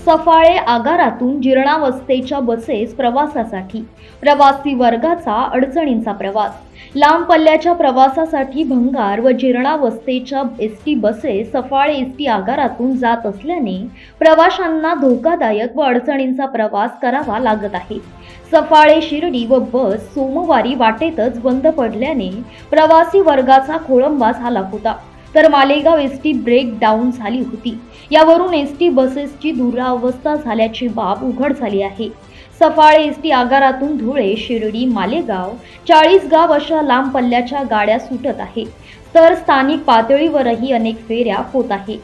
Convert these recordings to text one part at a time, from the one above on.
सफाळे आगारातून जीर्णावस्थेच्या बसेस प्रवासासाठी प्रवासी वर्गाचा अडचणींचा प्रवास। लांब पल्ल्याच्या प्रवासासाठी भंगार व जीर्णावस्थेच्या एसटी बसेस सफाळे एसटी आगारातून जात असल्याने प्रवाशांना धोकादायक व अडचणींचा प्रवास करावा लागत आहे। सफाळे शिर्डी व बस सोमवारी वाटेतच बंद पडल्याने प्रवासी वर्गाचा खोळंबा झाला होता, तर मालेगाव एसटी ब्रेक डाऊन झाली होती। यावरून एसटी बसेसची दुरावस्था झाल्याची बाब उघड झाली आहे। सफाळे एसटी आगारातून धुळे, शिर्डी, मालेगाव, चाळीसगाव अशा लांब पल्ल्याच्या गाड्या सुटत आहे, तर स्थानिक पातळीवरही अनेक फेऱ्या होत आहे।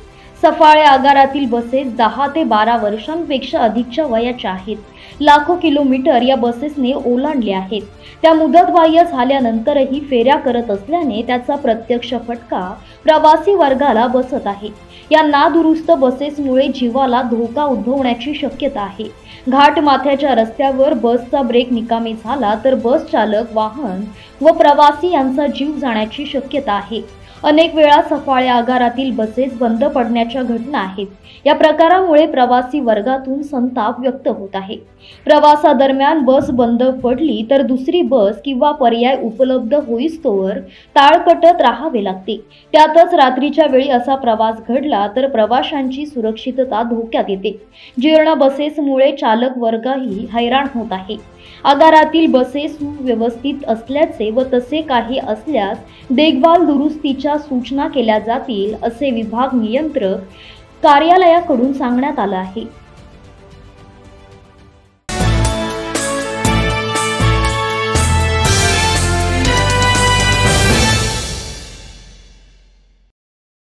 सफाळे आगारातील बसेस 10 ते 12 वर्षांपेक्षा अधिकच्या वयाच्या आहेत। लाखो किलोमीटर या बसेसने ओलांडले आहेत। त्या मुदतबाह्य झाल्यानंतरही फेऱ्या करत असल्याने त्याचा प्रत्यक्ष फटका प्रवासी वर्गाला बसत आहे। या नादुरुस्त बसेसमुळे जीवाला धोका उद्भवण्याची शक्यता आहे। घाट माथ्याच्या रस्त्यावर बसचा ब्रेक निकामी झाला तर बस चालक, वाहन व प्रवासी यांचा जीव जाण्याची शक्यता आहे। अनेक वेळा सफाळे आगारातील बसेस बंद पडण्याच्या घटना आहेत। या प्रकारामुळे प्रवासी वर्गातून संताप व्यक्त होत आहे। प्रवासादरम्यान बस बंद पडली तर दुसरी बस किंवा पर्याय उपलब्ध होईस्तोवर टाळकटत राहावे लागते। त्यातच रात्रीच्या वेळी असा प्रवास घडला तर प्रवाशांची सुरक्षितता धोक्यात येते। जीर्ण बसेसमुळे चालक वर्गही हैराण होत आहे। आगारातील बसेस सुव्यवस्थित असल्याचे व तसे काही असल्यास देखभाल दुरुस्तीच्या सूचना केल्या जातील, असे विभाग नियंत्रक कार्यालयाकडून सांगण्यात आले आहे।